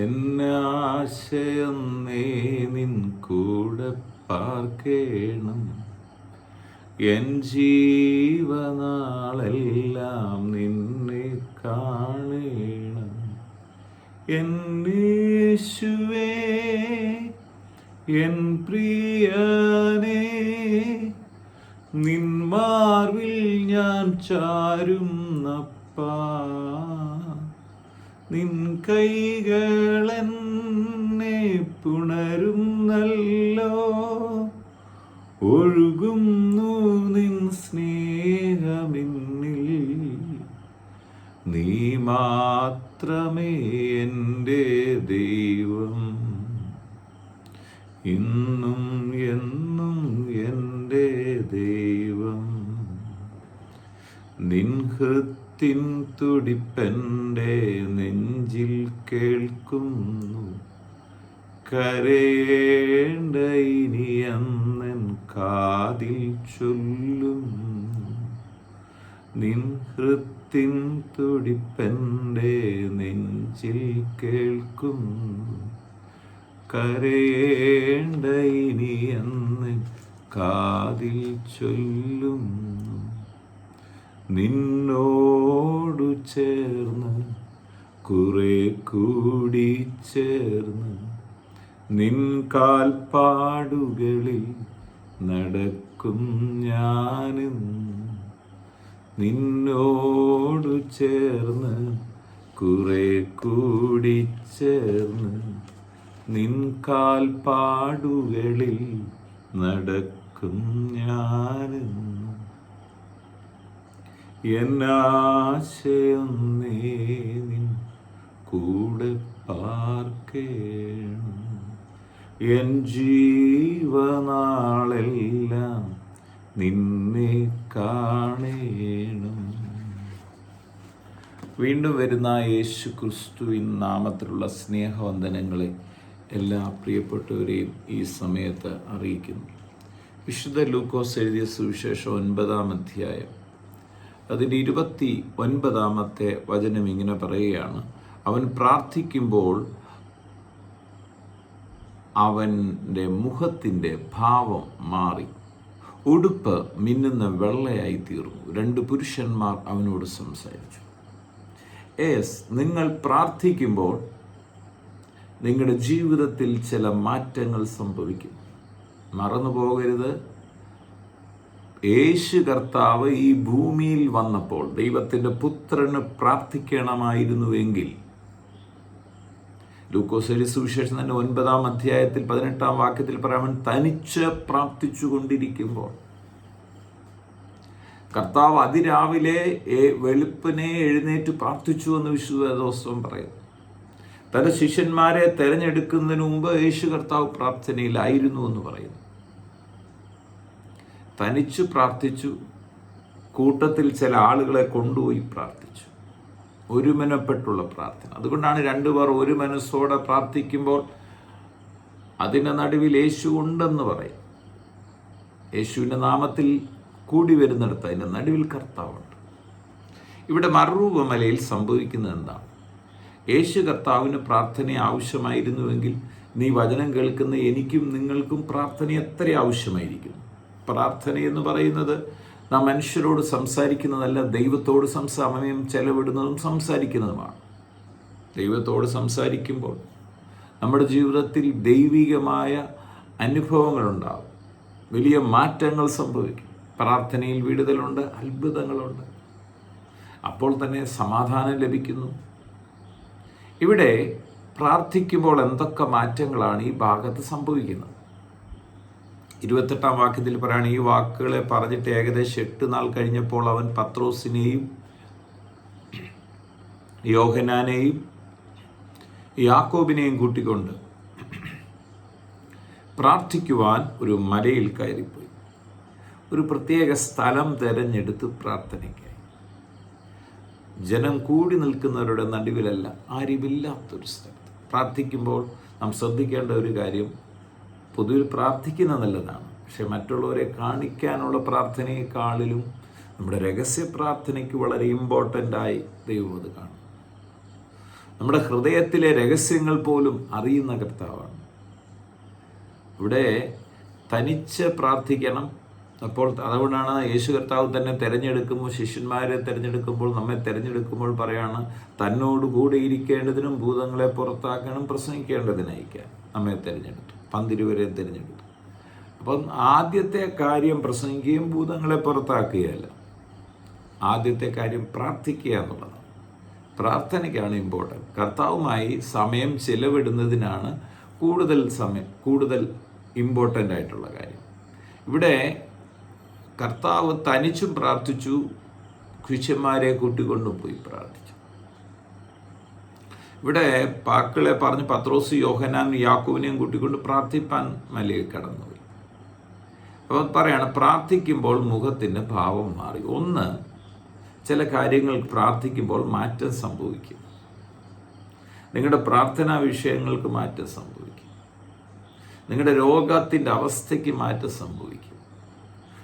എന്നാശയം നീ നിൻ കൂടെ പാർക്കേണം. എൻ ജീവനാളെല്ലാം നിന്നെ കാണേണം. എൻ യേശുവേ, എൻ പ്രിയനേ, നിൻ മാർവിൽ ഞാൻ ചാരുന്നപ്പാ. നിൻ കൈകളെന്നെ പുണരുന്നല്ലോ. ഒഴുകുന്നു നിൻ സ്നേഹമെന്നിൽ. നീ മാത്രമേ എൻ്റെ ദൈവം, ഇന്നും എന്നും എൻ്റെ ദൈവം. നിൻ ഹൃത്തിൻ തുടിപ്പെൻ്റെ നെഞ്ചിൽ കേൾക്കുന്നു. കരയേണ്ട ഇനിയെന്നൻ കാതിൽ ചൊല്ലുന്നു. നിൻ ഹൃത്തിൻ തുടിപ്പെൻ്റെ നെഞ്ചിൽ കേൾക്കുന്നു. കരയേണ്ട ഇനിയെന്ന് കാതിൽ ചൊല്ലുന്നു. നിന്നോടു ചേർന്ന് കുറെ കൂടി ചേർന്ന് നിൻ കാൽപ്പാടുകളിൽ നടക്കും ഞാനെന്നും. നിന്നോടു ചേർന്ന് കുറെ കൂടി ചേർന്ന് നിൻ കാൽപ്പാടുകളിൽ നടക്കും ഞാനെന്നും. എന്നാശയം നീ നിൻ കൂടെ പാർക്കേണം. എൻ ജീവനാളെല്ലാം നിന്നെ കാണേണം. വീണ്ടും വരുന്ന യേശു ക്രിസ്തുവിൻ നാമത്തിലുള്ള സ്നേഹവന്ദനങ്ങളെ എല്ലാ പ്രിയപ്പെട്ടവരെയും ഈ സമയത്ത് അറിയിക്കുന്നു. വിശുദ്ധ ലൂക്കോസ് എഴുതിയ സുവിശേഷം 9-ാം അധ്യായം അതിൻ്റെ 29-ാമത്തെ വചനം ഇങ്ങനെ പറയുകയാണ്. അവൻ പ്രാർത്ഥിക്കുമ്പോൾ അവൻ്റെ മുഖത്തിൻ്റെ ഭാവം മാറി, ഉടുപ്പ് മിന്നുന്ന വെള്ളയായി തീർന്നു. 2 പുരുഷന്മാർ അവനോട് സംസാരിച്ചു. നിങ്ങൾ പ്രാർത്ഥിക്കുമ്പോൾ നിങ്ങളുടെ ജീവിതത്തിൽ ചില മാറ്റങ്ങൾ സംഭവിക്കും. മറന്നു പോകരുത്, യേശു കർത്താവ് ഈ ഭൂമിയിൽ വന്നപ്പോൾ ദൈവത്തിൻ്റെ പുത്രന് പ്രാർത്ഥിക്കണമായിരുന്നുവെങ്കിൽ, ലൂക്കോസ് എഴുതിയ സുവിശേഷം തന്നെ 9-ാം അധ്യായത്തിൽ 18-ാം വാക്യത്തിൽ പറയാൻ, തനിച്ച് പ്രാർത്ഥിച്ചു കൊണ്ടിരിക്കുമ്പോൾ കർത്താവ് അതിരാവിലെ വെളുപ്പിനെ എഴുന്നേറ്റ് പ്രാർത്ഥിച്ചു എന്ന് വിശുദ്ധ വേദപുസ്തകം പറയുന്നു. തൻ്റെ ശിഷ്യന്മാരെ തെരഞ്ഞെടുക്കുന്നതിന് മുമ്പ് യേശു കർത്താവ് പ്രാർത്ഥനയിലായിരുന്നു എന്ന് പറയുന്നു. തനിച്ചു പ്രാർത്ഥിച്ചു, കൂട്ടത്തിൽ ചില ആളുകളെ കൊണ്ടുപോയി പ്രാർത്ഥിച്ചു. ഒരുമനപ്പെട്ടുള്ള പ്രാർത്ഥന. അതുകൊണ്ടാണ് 2 പേർ ഒരു മനസ്സോടെ പ്രാർത്ഥിക്കുമ്പോൾ അതിൻ്റെ നടുവിൽ യേശു ഉണ്ടെന്ന് പറയും. യേശുവിൻ്റെ നാമത്തിൽ കൂടി വരുന്നിടത്ത് അതിൻ്റെ നടുവിൽ കർത്താവുണ്ട്. ഇവിടെ മറുരൂപമലയിൽ സംഭവിക്കുന്നത് എന്താണ്? യേശു കർത്താവിന് പ്രാർത്ഥന ആവശ്യമായിരുന്നുവെങ്കിൽ നീ വചനം കേൾക്കുന്ന എനിക്കും നിങ്ങൾക്കും പ്രാർത്ഥന എത്ര ആവശ്യമായിരിക്കും. പ്രാർത്ഥന എന്ന് പറയുന്നത് നാം മനുഷ്യരോട് സംസാരിക്കുന്നതല്ല, ദൈവത്തോട് സമയം ചെലവിടുന്നതും സംസാരിക്കുന്നതുമാണ്. ദൈവത്തോട് സംസാരിക്കുമ്പോൾ നമ്മുടെ ജീവിതത്തിൽ ദൈവികമായ അനുഭവങ്ങളുണ്ടാകും, വലിയ മാറ്റങ്ങൾ സംഭവിക്കും. പ്രാർത്ഥനയിൽ വിടുതലുണ്ട്, അത്ഭുതങ്ങളുണ്ട്. അപ്പോൾ തന്നെ സമാധാനം ലഭിക്കുന്നു. ഇവിടെ പ്രാർത്ഥിക്കുമ്പോൾ എന്തൊക്കെ മാറ്റങ്ങളാണ് ഈ ഭാഗത്ത് സംഭവിക്കുന്നത്? 28-ാം വാക്യത്തിൽ പറയുകയാണ്, ഈ വാക്കുകളെ പറഞ്ഞിട്ട് ഏകദേശം 8 നാൾ കഴിഞ്ഞപ്പോൾ അവൻ പത്രോസിനെയും യോഹന്നാനെയും യാക്കോബിനെയും കൂട്ടിക്കൊണ്ട് പ്രാർത്ഥിക്കുവാൻ ഒരു മലയിൽ കയറിപ്പോയി. ഒരു പ്രത്യേക സ്ഥലം തിരഞ്ഞെടുത്ത് പ്രാർത്ഥനയ്ക്കായി. ജനം കൂടി നിൽക്കുന്നവരുടെ നടുവിലല്ല, ആരുമില്ലാത്തൊരു സ്ഥലത്ത് പ്രാർത്ഥിക്കുമ്പോൾ നാം ശ്രദ്ധിക്കേണ്ട ഒരു കാര്യം, പൊതുവിൽ പ്രാർത്ഥിക്കുന്നത് നല്ലതാണ്, പക്ഷെ മറ്റുള്ളവരെ കാണിക്കാനുള്ള പ്രാർത്ഥനയെക്കാളിലും നമ്മുടെ രഹസ്യ പ്രാർത്ഥനയ്ക്ക് വളരെ ഇമ്പോർട്ടൻ്റായി ദൈവം അത് കാണും. നമ്മുടെ ഹൃദയത്തിലെ രഹസ്യങ്ങൾ പോലും അറിയുന്ന കർത്താവാണ്. ഇവിടെ തനിച്ച് പ്രാർത്ഥിക്കണം. അപ്പോൾ അതുകൊണ്ടാണ് യേശു കർത്താവ് തന്നെ തിരഞ്ഞെടുക്കുമ്പോൾ, ശിഷ്യന്മാരെ തിരഞ്ഞെടുക്കുമ്പോൾ, നമ്മെ തിരഞ്ഞെടുക്കുമ്പോൾ പറയാണ്, തന്നോട് കൂടെ ഇരിക്കേണ്ടതിനും ഭൂതങ്ങളെ പുറത്താക്കണം, പ്രസംഗിക്കേണ്ടതിനയക്കാൻ നമ്മെ തിരഞ്ഞെടുത്തു. 12 തിരഞ്ഞെടുത്തു. അപ്പം ആദ്യത്തെ കാര്യം പ്രസംഗിക്കുകയും ഭൂതങ്ങളെ പുറത്താക്കുകയല്ല. ആദ്യത്തെ കാര്യം പ്രാർത്ഥിക്കുക എന്നുള്ളതാണ്. പ്രാർത്ഥനയ്ക്കാണ് ഇമ്പോർട്ടൻറ്റ്. കർത്താവുമായി സമയം ചെലവിടുന്നതിനാണ് കൂടുതൽ ഇമ്പോർട്ടൻ്റ് ആയിട്ടുള്ള കാര്യം. ഇവിടെ കർത്താവ് തനിച്ചും പ്രാർത്ഥിച്ചു, ശിഷ്യന്മാരെ കൂട്ടിക്കൊണ്ടും പോയി പ്രാർത്ഥിച്ചു. ഇവിടെ പാക്കളെ പറഞ്ഞ് പത്രോസ്, യോഹന്നാൻ, യാക്കോബിനെയും കൂട്ടിക്കൊണ്ട് പ്രാർത്ഥിപ്പാൻ മലയിൽ കടന്നുപോയി. അപ്പോൾ പറയാണ്, പ്രാർത്ഥിക്കുമ്പോൾ മുഖത്തിൻ്റെ ഭാവം മാറി. ഒന്ന്, ചില കാര്യങ്ങൾ പ്രാർത്ഥിക്കുമ്പോൾ മാറ്റം സംഭവിക്കും. നിങ്ങളുടെ പ്രാർത്ഥനാ വിഷയങ്ങൾക്ക് മാറ്റം സംഭവിക്കും. നിങ്ങളുടെ രോഗത്തിൻ്റെ അവസ്ഥയ്ക്ക് മാറ്റം സംഭവിക്കും.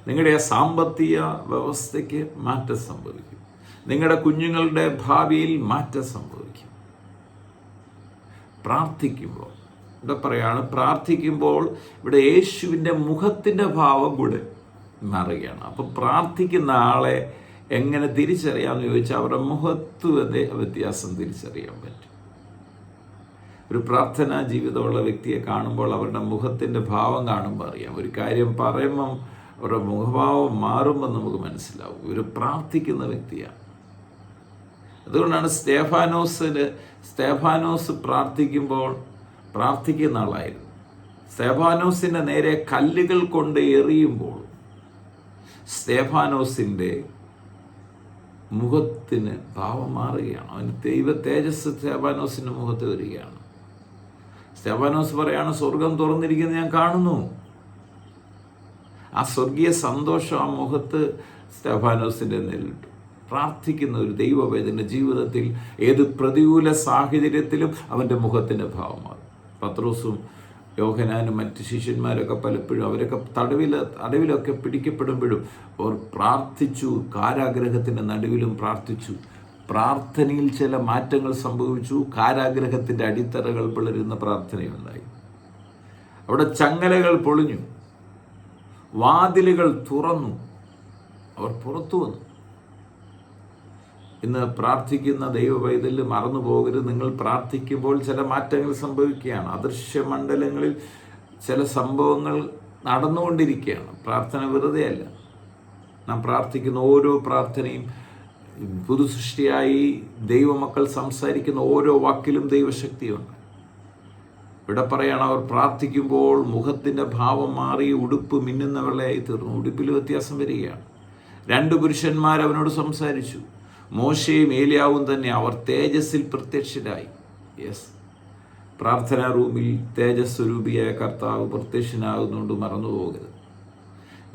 നിങ്ങളുടെ സാമ്പത്തിക വ്യവസ്ഥയ്ക്ക് മാറ്റം സംഭവിക്കും. നിങ്ങളുടെ കുഞ്ഞുങ്ങളുടെ ഭാവിയിൽ മാറ്റം സംഭവിക്കും. പ്രാർത്ഥിക്കുമ്പോൾ ഇവിടെ പറയാണ്, പ്രാർത്ഥിക്കുമ്പോൾ ഇവിടെ യേശുവിൻ്റെ മുഖത്തിൻ്റെ ഭാവം കൂടെ മാറുകയാണ്. അപ്പം പ്രാർത്ഥിക്കുന്ന ആളെ എങ്ങനെ തിരിച്ചറിയാമെന്ന് ചോദിച്ചാൽ അവരുടെ മുഖത്ത് വ്യത്യാസം തിരിച്ചറിയാൻ പറ്റും. ഒരു പ്രാർത്ഥനാ ജീവിതമുള്ള വ്യക്തിയെ കാണുമ്പോൾ അവരുടെ മുഖത്തിൻ്റെ ഭാവം കാണുമ്പോൾ അറിയാം. ഒരു കാര്യം പറയുമ്പം അവരുടെ മുഖഭാവം മാറുമ്പോൾ നമുക്ക് മനസ്സിലാവും ഇവർ പ്രാർത്ഥിക്കുന്ന വ്യക്തിയാണ്. അതുകൊണ്ടാണ് സ്തേഫാനോസ് പ്രാർത്ഥിക്കുമ്പോൾ പ്രാർത്ഥിക്കുന്ന ആളായിരുന്നു. സ്തേഫാനോസിൻ്റെ നേരെ കല്ലുകൾ കൊണ്ട് എറിയുമ്പോൾ സ്തേഫാനോസിൻ്റെ മുഖത്തിന് ഭാവം മാറുകയാണ്. അവന് ദൈവ തേജസ് സ്തേഫാനോസിൻ്റെ മുഖത്ത് വരികയാണ്. സ്തേഫാനോസ് പറയാണ്, സ്വർഗം തുറന്നിരിക്കുന്നത് ഞാൻ കാണുന്നു. ആ സ്വർഗീയ സന്തോഷം ആ മുഖത്ത് സ്തേഫാനോസിൻ്റെ നേരിട്ടു. പ്രാർത്ഥിക്കുന്ന ഒരു ദൈവവേദൻ്റെ ജീവിതത്തിൽ ഏത് പ്രതികൂല സാഹചര്യത്തിലും അവൻ്റെ മുഖത്തിൻ്റെ ഭാവം മാറും. പത്രോസും യോഹന്നാനും മറ്റ് ശിഷ്യന്മാരൊക്കെ പലപ്പോഴും അവരൊക്കെ തടവിലൊക്കെ പിടിക്കപ്പെടുമ്പോഴും അവർ പ്രാർത്ഥിച്ചു. കാരാഗ്രഹത്തിൻ്റെ നടുവിലും പ്രാർത്ഥിച്ചു. പ്രാർത്ഥനയിൽ ചില മാറ്റങ്ങൾ സംഭവിച്ചു. കാരാഗ്രഹത്തിൻ്റെ അടിത്തറകൾ പിളരുന്ന പ്രാർത്ഥനയുണ്ടായി. അവിടെ ചങ്ങലകൾ പൊളിഞ്ഞു, വാതിലുകൾ തുറന്നു, അവർ പുറത്തു വന്നു. ഇന്ന് പ്രാർത്ഥിക്കുന്ന ദൈവവൈതല് മറന്നു പോകരുത്. നിങ്ങൾ പ്രാർത്ഥിക്കുമ്പോൾ ചില മാറ്റങ്ങൾ സംഭവിക്കുകയാണ്. അദൃശ്യ മണ്ഡലങ്ങളിൽ ചില സംഭവങ്ങൾ നടന്നുകൊണ്ടിരിക്കുകയാണ്. പ്രാർത്ഥന വെറുതെയല്ല. നാം പ്രാർത്ഥിക്കുന്ന ഓരോ പ്രാർത്ഥനയും പുതുസൃഷ്ടിയായി ദൈവമക്കൾ സംസാരിക്കുന്ന ഓരോ വാക്കിലും ദൈവശക്തിയുണ്ട്. ഇവിടെ പറയാണ്, അവർ പ്രാർത്ഥിക്കുമ്പോൾ മുഖത്തിൻ്റെ ഭാവം മാറി, ഉടുപ്പ് മിന്നുന്ന വെള്ളയായി തീർന്നു. ഉടുപ്പിൽ വ്യത്യാസം വരികയാണ്. 2 പുരുഷന്മാർ അവനോട് സംസാരിച്ചു. മോശയും ഏലിയാവും തന്നെ. അവർ തേജസ്സിൽ പ്രത്യക്ഷരായി. പ്രാർത്ഥനാ റൂമിൽ തേജസ്വരൂപിയായ കർത്താവ് പ്രത്യക്ഷനാകുന്നുണ്ട്, മറന്നുപോകരുത്.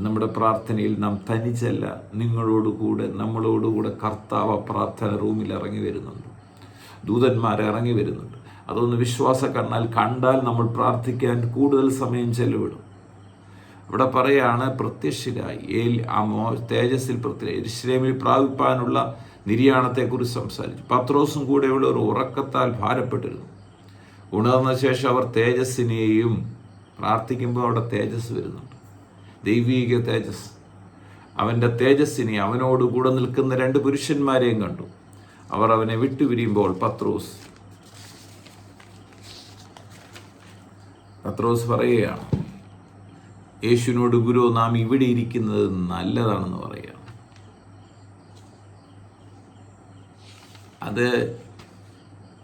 നമ്മുടെ പ്രാർത്ഥനയിൽ നാം തനിച്ചല്ല, നമ്മളോടുകൂടെ കർത്താവ് പ്രാർത്ഥന റൂമിൽ ഇറങ്ങി വരുന്നുണ്ട്. ദൂതന്മാർ ഇറങ്ങി വരുന്നുണ്ട്. അതൊന്ന് വിശ്വാസ കണ്ടാൽ നമ്മൾ പ്രാർത്ഥിക്കാൻ കൂടുതൽ സമയം ചെലവിടും. ഇവിടെ പറയാണ്, പ്രത്യക്ഷരായി. തേജസ്സിൽ യെരൂശലേമിൽ പ്രാപിപ്പാനുള്ള നിര്യാണത്തെക്കുറിച്ച് സംസാരിച്ചു. പത്രോസും കൂടെയുള്ള ഒരു ഉറക്കത്താൽ ഭാരപ്പെട്ടിരുന്നു. ഉണർന്ന ശേഷം അവർ തേജസ്സിനെയും, പ്രാർത്ഥിക്കുമ്പോൾ അവിടെ തേജസ് വരുന്നുണ്ട്, ദൈവീക തേജസ്. അവൻ്റെ തേജസ്സിനെ, അവനോട് കൂടെ നിൽക്കുന്ന 2 പുരുഷന്മാരെയും കണ്ടു. അവർ അവനെ വിട്ടുപിരിയുമ്പോൾ പത്രോസ് പറയുകയാണ്, യേശുവിനോട്, ഗുരു, നാം ഇവിടെ ഇരിക്കുന്നത് നല്ലതാണെന്ന് പറയുകയാണ്.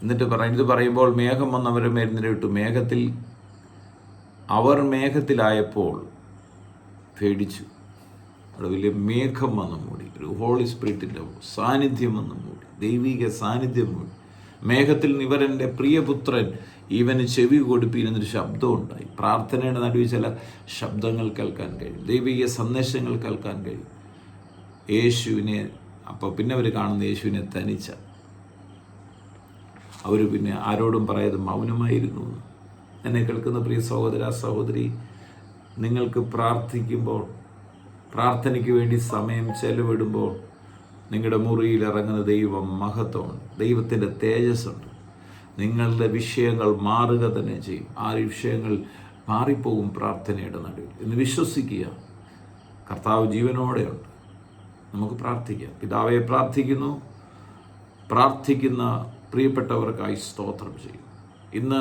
എന്നിട്ട് ഇത് പറയുമ്പോൾ മേഘം വന്നവരെ മേൽനിരയിട്ടു. അവർ മേഘത്തിലായപ്പോൾ പേടിച്ചു. അവിടെ വലിയ മേഘം വന്ന് മൂടി. ഒരു ഹോളി സ്പിരിറ്റിൻ്റെ സാന്നിധ്യം വന്ന് മൂടി, ദൈവിക സാന്നിധ്യം മൂടി. മേഘത്തിൽ നിന്ന്, ഇവരെൻ്റെ പ്രിയപുത്രൻ, ഇവന് ചെവി കൊടുപ്പിക്കുന്നൊരു ശബ്ദം ഉണ്ടായി. പ്രാർത്ഥനയുടെ നടുവിൽ ചില ശബ്ദങ്ങൾ കേൾക്കാൻ കഴിയും, ദൈവിക സന്ദേശങ്ങൾ കേൾക്കാൻ കഴിയും. യേശുവിനെ അപ്പോൾ പിന്നെ അവർ കാണുന്ന യേശുവിനെ തനിച്ച. അവർ പിന്നെ ആരോടും പറയാതെ മൗനമായിരുന്നു. എന്നെ കേൾക്കുന്ന പ്രിയ സഹോദര സഹോദരി, നിങ്ങൾക്ക് പ്രാർത്ഥിക്കുമ്പോൾ, പ്രാർത്ഥനയ്ക്ക് വേണ്ടി സമയം ചെലവിടുമ്പോൾ നിങ്ങളുടെ മുറിയിൽ ഇറങ്ങുന്ന ദൈവം മഹത്വമുണ്ട്, ദൈവത്തിൻ്റെ തേജസ്സുണ്ട്. നിങ്ങളുടെ വിഷയങ്ങൾ മാറുക തന്നെ ചെയ്യും. ആ വിഷയങ്ങൾ മാറിപ്പോകും പ്രാർത്ഥനയുടെ നടുവിൽ എന്ന് വിശ്വസിക്കുക. കർത്താവ് ജീവനോടെയുണ്ട്. നമുക്ക് പ്രാർത്ഥിക്കാം. പിതാവെ, പ്രാർത്ഥിക്കുന്ന പ്രിയപ്പെട്ടവർക്കായി സ്തോത്രം ചെയ്യും. ഇന്ന്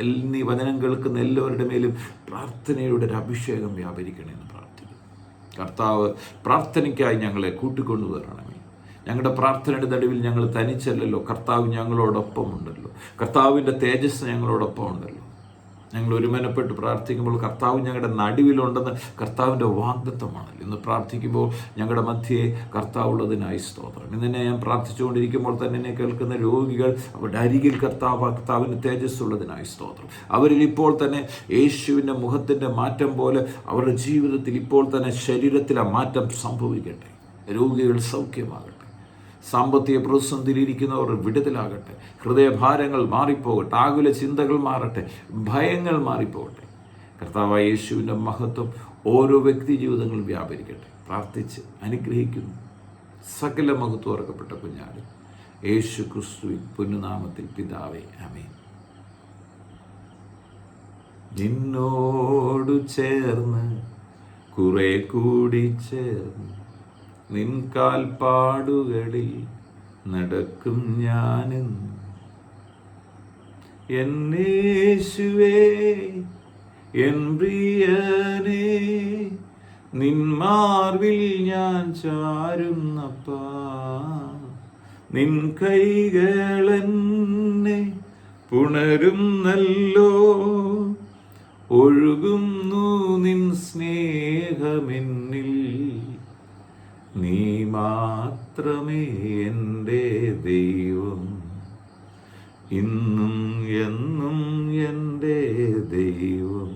എന്നീ വചനം കേൾക്കുന്ന എല്ലാവരുടെ മേലും പ്രാർത്ഥനയുടെ ഒരു അഭിഷേകം വ്യാപരിക്കണമെന്ന് പ്രാർത്ഥിക്കും. കർത്താവ്, പ്രാർത്ഥനയ്ക്കായി ഞങ്ങളെ കൂട്ടിക്കൊണ്ടുവരണമേ. ഞങ്ങളുടെ പ്രാർത്ഥനയുടെ നടുവിൽ ഞങ്ങൾ തനിച്ചല്ലല്ലോ, കർത്താവ് ഞങ്ങളോടൊപ്പം ഉണ്ടല്ലോ. കർത്താവിൻ്റെ തേജസ് ഞങ്ങളോടൊപ്പം ഉണ്ടല്ലോ. ഞങ്ങൾ ഒരുമനപ്പെട്ട് പ്രാർത്ഥിക്കുമ്പോൾ കർത്താവ് ഞങ്ങളുടെ നടുവിലുണ്ടെന്ന് കർത്താവിൻ്റെ വാഗ്ദത്തമാണല്ലോ. ഇന്ന് പ്രാർത്ഥിക്കുമ്പോൾ ഞങ്ങളുടെ മധ്യേ കർത്താവുള്ളതിനായി സ്തോത്രം. ഇന്നെ ഞാൻ പ്രാർത്ഥിച്ചുകൊണ്ടിരിക്കുമ്പോൾ തന്നെ എന്നെ കേൾക്കുന്ന രോഗികൾ, അവരുടെ അരികിൽ കർത്താവിൻ്റെ തേജസ് ഉള്ളതിനായി സ്തോത്രം. അവരിൽ ഇപ്പോൾ തന്നെ യേശുവിൻ്റെ മുഖത്തിൻ്റെ മാറ്റം പോലെ അവരുടെ ജീവിതത്തിൽ ഇപ്പോൾ തന്നെ ശരീരത്തിലെ മാറ്റം സംഭവിക്കട്ടെ. രോഗികൾ സൗഖ്യമാകട്ടെ. സാമ്പത്തിക പ്രതിസന്ധിയിലിരിക്കുന്നവർ വിടുതലാകട്ടെ. ഹൃദയഭാരങ്ങൾ മാറിപ്പോകട്ടെ. ആകുല ചിന്തകൾ മാറട്ടെ. ഭയങ്ങൾ മാറിപ്പോകട്ടെ. കർത്താവായ യേശുവിൻ്റെ മഹത്വം ഓരോ വ്യക്തി ജീവിതങ്ങളിൽ വ്യാപരിക്കട്ടെ. പ്രാർത്ഥിച്ച് അനുഗ്രഹിക്കുന്നു. സകല മഹത്വം ഓർക്കപ്പെട്ട കുഞ്ഞാട് യേശു ക്രിസ്തുവിൻ പൊന്നുനാമത്തിൽ പിതാവേ, ആമേൻ. നിന്നോടു ചേർന്ന് കുറെ കൂടി ചേർന്ന് നിൻ കാൽപ്പാടുകളിൽ നടക്കും ഞാനെന്ന്. എന്നേശുവേ, എൻ പ്രിയനേ, നിൻ മാർവിൽ ഞാൻ ചാരുന്നപ്പാ. നിൻ കൈകളെന്നെ പുണരുന്നല്ലോ. ഒഴുകുന്നു നിൻ സ്നേഹമെന്നിൽ. നീ മാത്രമേ എൻ്റെ ദൈവം, ഇന്നും എന്നും എൻ്റെ ദൈവം.